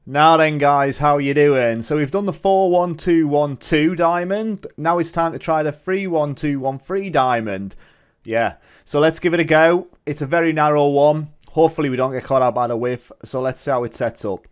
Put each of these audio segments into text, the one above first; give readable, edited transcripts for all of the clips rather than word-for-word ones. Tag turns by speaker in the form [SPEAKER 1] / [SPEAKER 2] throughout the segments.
[SPEAKER 1] Now then guys, how you doing? So we've done the 4-1-2-1-2 diamond. Now it's time to try the 3-1-2-1-3 diamond. Yeah, so let's give it a go. It's a very narrow one. Hopefully we don't get caught out by the whiff. So let's see how it sets up.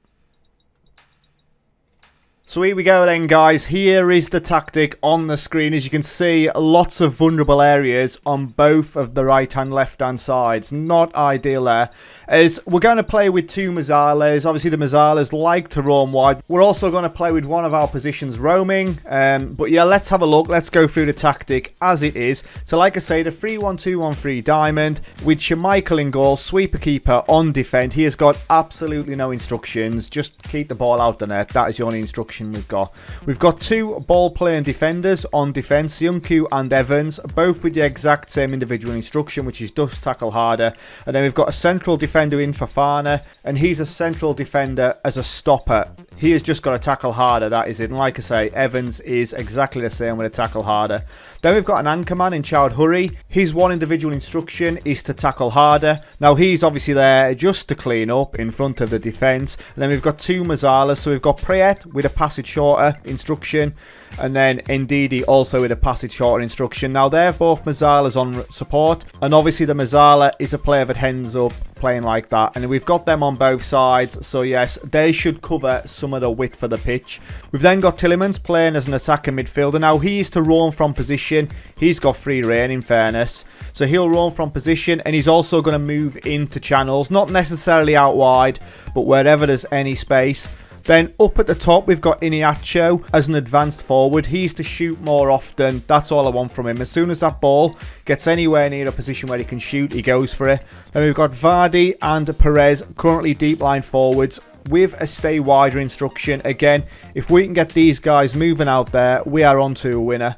[SPEAKER 1] So here we go then guys, here is the tactic on the screen. As you can see, lots of vulnerable areas on both of the right and left hand sides. Not ideal there. As we're going to play with two Mazzalas. Obviously the Mazzalas like to roam wide. We're also going to play with one of our positions roaming. But yeah, let's have a look. Let's go through the tactic as it is. So like I say, the 3-1-2-1-3 diamond with Schmeichel in goal, sweeper keeper on defend. He has got absolutely no instructions. Just keep the ball out the net. That is the only instruction we've got. We've got two ball playing defenders on defence, Youngku and Evans, both with the exact same individual instruction, which is just tackle harder. And then we've got a central defender in Fofana, and he's a central defender as a stopper. He has just got to tackle harder, that is it. And like I say, Evans is exactly the same with a tackle harder. Then we've got an anchorman in Chowd Hurry. His one individual instruction is to tackle harder. Now he's obviously there just to clean up in front of the defence. And then we've got two Mazzalas. So we've got Prayet with a passage shorter instruction, and then Ndidi also with a passage shorter instruction. Now they're both Mazzalas on support, and obviously the Mazzala is a player that ends up playing like that, and we've got them on both sides, so yes, they should cover some of the width of the pitch. We've then got Tillemans playing as an attacking midfielder. Now he is to roam from position. He's got free reign in fairness, so he'll roam from position, and he's also going to move into channels, not necessarily out wide, but wherever there's any space. Then up at the top, we've got Iniacho as an advanced forward. He's to shoot more often. That's all I want from him. As soon as that ball gets anywhere near a position where he can shoot, he goes for it. Then we've got Vardy and Perez, currently deep line forwards, with a stay wider instruction. Again, if we can get these guys moving out there, we are on to a winner.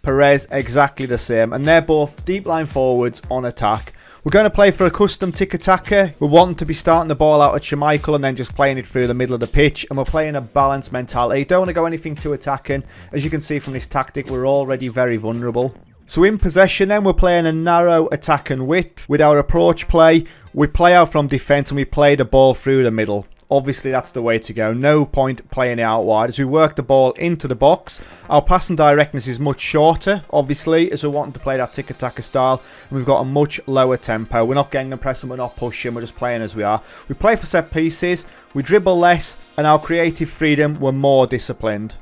[SPEAKER 1] Perez, exactly the same. And they're both deep line forwards on attack. We're going to play for a custom tiki-taka. We're wanting to be starting the ball out at Schmeichel and then just playing it through the middle of the pitch. And we're playing a balanced mentality. Don't want to go anything too attacking. As you can see from this tactic, we're already very vulnerable. So in possession then, we're playing a narrow attack and width. With our approach play, we play out from defence and we play the ball through the middle. Obviously, that's the way to go. No point playing it out wide. As we work the ball into the box, our passing directness is much shorter, obviously, as we're wanting to play that tiki-taka style. And we've got a much lower tempo. We're not getting the press and we're not pushing. We're just playing as we are. We play for set pieces. We dribble less. And our creative freedom, we're more disciplined.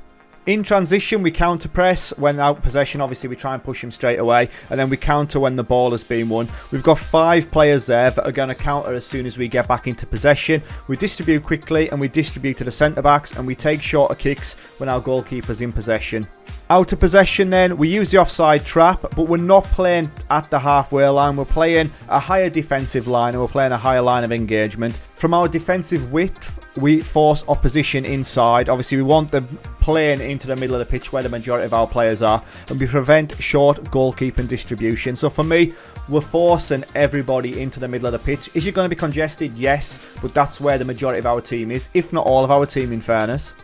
[SPEAKER 1] In transition, we counter press. When out possession, obviously, we try and push him straight away. And then we counter when the ball has been won. We've got 5 players there that are going to counter as soon as we get back into possession. We distribute quickly and we distribute to the centre-backs. And we take shorter kicks when our goalkeeper's in possession. Out of possession then, we use the offside trap, but we're not playing at the halfway line. We're playing a higher defensive line and we're playing a higher line of engagement. From our defensive width, we force opposition inside. Obviously, we want them playing into the middle of the pitch where the majority of our players are, and we prevent short goalkeeping distribution. So for me, we're forcing everybody into the middle of the pitch. Is it going to be congested? Yes, but that's where the majority of our team is, if not all of our team in fairness.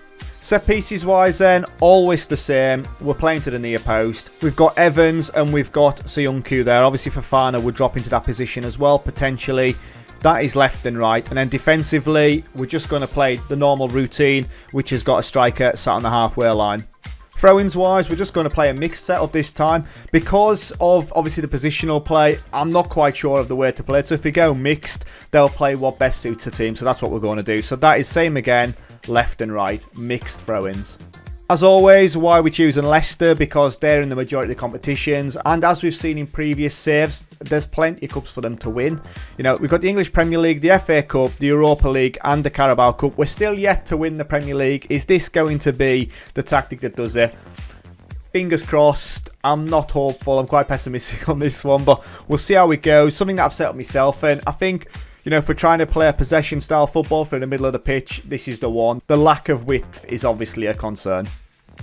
[SPEAKER 1] Set pieces wise then, always the same. We're playing to the near post. We've got Evans and we've got Soyuncu there. Obviously Fofana would drop into that position as well, potentially. That is left and right. And then defensively, we're just going to play the normal routine, which has got a striker sat on the halfway line. Throw-ins wise, we're just going to play a mixed setup this time. Because of, obviously, the positional play, I'm not quite sure of the way to play it. So if we go mixed, they'll play what best suits the team. So that's what we're going to do. So that is same again, left and right, mixed throw-ins. As always, why are we choosing Leicester? Because they're in the majority of the competitions. And as we've seen in previous saves, there's plenty of cups for them to win. You know, we've got the English Premier League, the FA Cup, the Europa League and the Carabao Cup. We're still yet to win the Premier League. Is this going to be the tactic that does it? Fingers crossed. I'm not hopeful. I'm quite pessimistic on this one. But we'll see how it goes. Something that I've set up myself. And I think, you know, if we're trying to play a possession style football for in the middle of the pitch, this is the one. The lack of width is obviously a concern.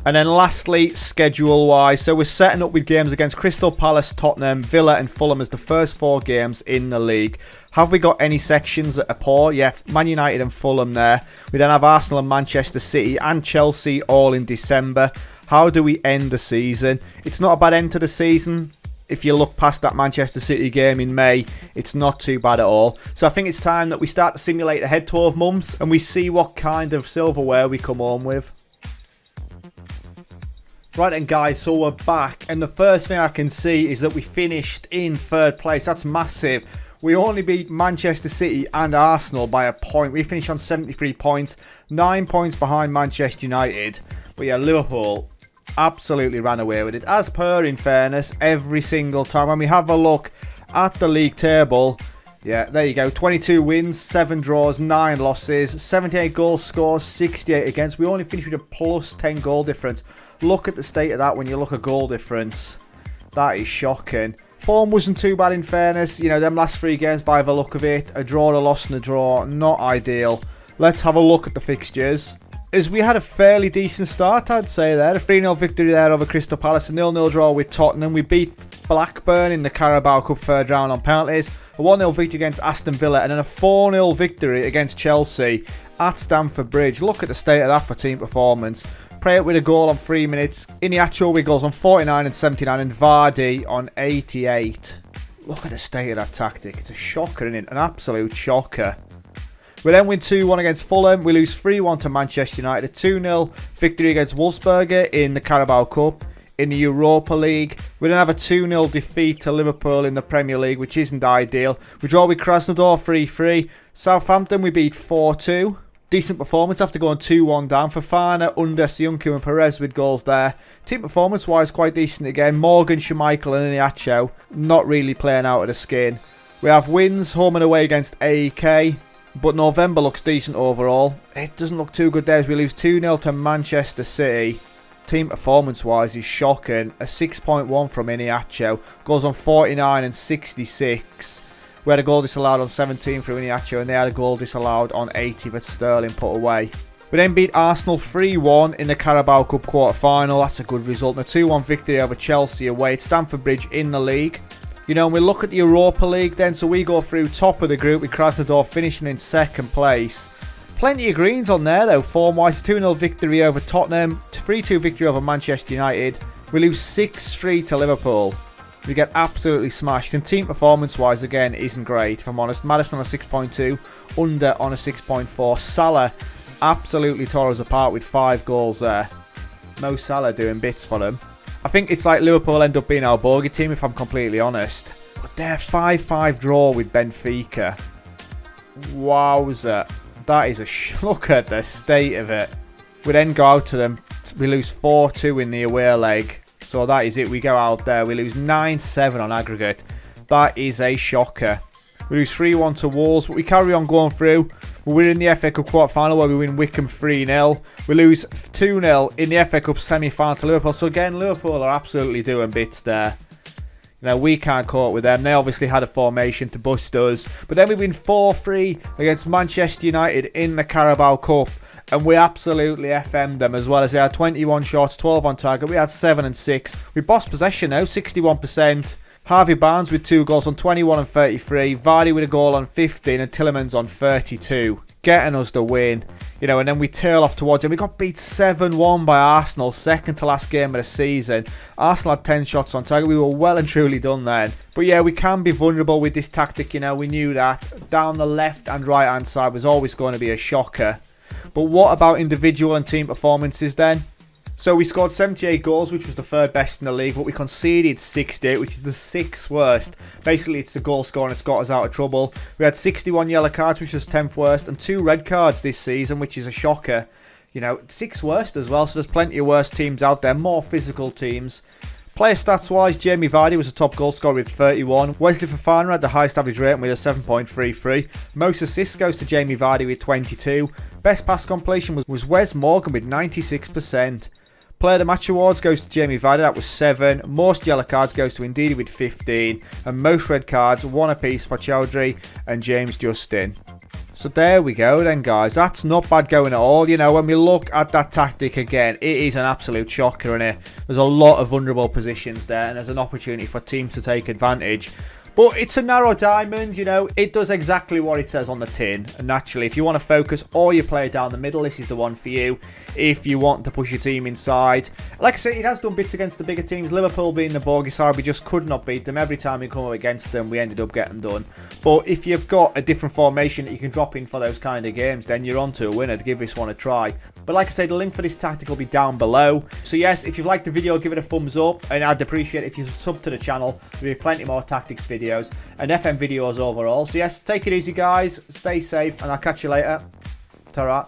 [SPEAKER 1] And then lastly, schedule-wise, so we're setting up with games against Crystal Palace, Tottenham, Villa and Fulham as the first 4 games in the league. Have we got any sections that are poor? Yeah, Man United and Fulham there. We then have Arsenal and Manchester City and Chelsea all in December. How do we end the season? It's not a bad end to the season. if you look past that Manchester City game in May, it's not too bad at all. So I think it's time that we start to simulate a head 12 months and we see what kind of silverware we come home with. Right then guys, so we're back, and the first thing I can see is that we finished in 3rd place. That's massive. We only beat Manchester City and Arsenal by a point. We finished on 73 points, 9 points behind Manchester United. But yeah, Liverpool absolutely ran away with it. As per, in fairness, every single time. When we have a look at the league table, yeah, there you go. 22 wins, 7 draws, 9 losses, 78 goals scored, 68 against. We only finished with a plus 10 goal difference. Look at the state of that when you look at goal difference. That is shocking. Form wasn't too bad in fairness. You know, them last 3 games by the look of it. A draw, a loss and a draw. Not ideal. Let's have a look at the fixtures. As we had a fairly decent start, I'd say there. A 3-0 victory there over Crystal Palace. A 0-0 draw with Tottenham. We beat Blackburn in the Carabao Cup 3rd round on penalties. A 1-0 victory against Aston Villa. And then a 4-0 victory against Chelsea at Stamford Bridge. Look at the state of that for team performance. Pratt with a goal on 3 minutes. Iniacho with goals on 49 and 79. And Vardy on 88. Look at the state of that tactic. It's a shocker, isn't it? An absolute shocker. We then win 2-1 against Fulham. We lose 3-1 to Manchester United. A 2-0 victory against Wolfsberger in the Carabao Cup. In the Europa League, we then have a 2-0 defeat to Liverpool in the Premier League, which isn't ideal. We draw with Krasnodar 3-3. Southampton we beat 4-2. Decent performance after going 2-1 down. Fofana, Under, Siunku and Perez with goals there. Team performance wise quite decent again. Morgan, Schmeichel and Iniacho not really playing out of the skin. We have wins home and away against AEK. But November looks decent overall. It doesn't look too good there as we lose 2-0 to Manchester City. Team performance wise is shocking. A 6.1 from Iniacho. Goes on 49 and 66. We had a goal disallowed on 17 for Iniacho and they had a goal disallowed on 80 that Sterling put away. We then beat Arsenal 3-1 in the Carabao Cup quarter-final. That's a good result. And a 2-1 victory over Chelsea away at Stamford Bridge in the league. You know, and we look at the Europa League then. So we go through top of the group with Krasnodar finishing in 2nd place. Plenty of greens on there though, form-wise. 2-0 victory over Tottenham. 3-2 victory over Manchester United. We lose 6-3 to Liverpool. We get absolutely smashed. And team performance-wise, again, isn't great, if I'm honest. Maddison on a 6.2. Under on a 6.4. Salah absolutely tore us apart with 5 goals there. Mo Salah doing bits for them. I think it's like Liverpool end up being our bogey team, if I'm completely honest. But they're 5-5 draw with Benfica. Wowza. That is a look at the state of it. We then go out to them. We lose 4-2 in the away leg. So that is it. We go out there. We lose 9-7 on aggregate. That is a shocker. We lose 3-1 to Wolves, but we carry on going through. We win in the FA Cup quarter-final where we win Wickham 3-0. We lose 2-0 in the FA Cup semi-final to Liverpool. So again, Liverpool are absolutely doing bits there. You know, we can't cope with them. They obviously had a formation to bust us. But then we win 4-3 against Manchester United in the Carabao Cup. And we absolutely FM'd them as well as they had 21 shots, 12 on target. We had 7 and 6. We bossed possession now, 61%. Harvey Barnes with 2 goals on 21 and 33. Vardy with a goal on 15 and Tielemans on 32. Getting us the win. You know, and then we tail off towards him. We got beat 7-1 by Arsenal, second to last game of the season. Arsenal had 10 shots on target. We were well and truly done then. But yeah, we can be vulnerable with this tactic, you know. We knew that. Down the left and right hand side was always going to be a shocker. But what about individual and team performances then? So we scored 78 goals, which was the 3rd best in the league, but we conceded 68, which is the 6th worst. Basically, it's the goal scoring that's got us out of trouble. We had 61 yellow cards, which was 10th worst, and 2 red cards this season, which is a shocker. You know, 6th worst as well, so there's plenty of worse teams out there, more physical teams. Player stats wise, Jamie Vardy was the top goal scorer with 31. Wesley Fofana had the highest average rating with a 7.33. Most assists goes to Jamie Vardy with 22. Best pass completion was Wes Morgan with 96%. Player of the Match Awards goes to Jamie Vardy, that was 7. Most yellow cards goes to Ndidi with 15. And most red cards, 1 apiece for Chowdhury and James Justin. So there we go then, guys. That's not bad going at all. You know, when we look at that tactic again, it is an absolute shocker in it. There's a lot of vulnerable positions there and there's an opportunity for teams to take advantage. But it's a narrow diamond, you know, it does exactly what it says on the tin. And naturally, if you want to focus all your player down the middle, this is the one for you. If you want to push your team inside. Like I say, it has done bits against the bigger teams. Liverpool being the bogey side, we just could not beat them. Every time we come up against them, we ended up getting done. But if you've got a different formation that you can drop in for those kind of games, then you're on to a winner. To give this one a try. But like I say, the link for this tactic will be down below. So yes, if you've liked the video, give it a thumbs up. And I'd appreciate it if you sub to the channel. There'll be plenty more tactics videos and FM videos overall. So yes, take it easy guys, stay safe, and I'll catch you later. Ta-ra.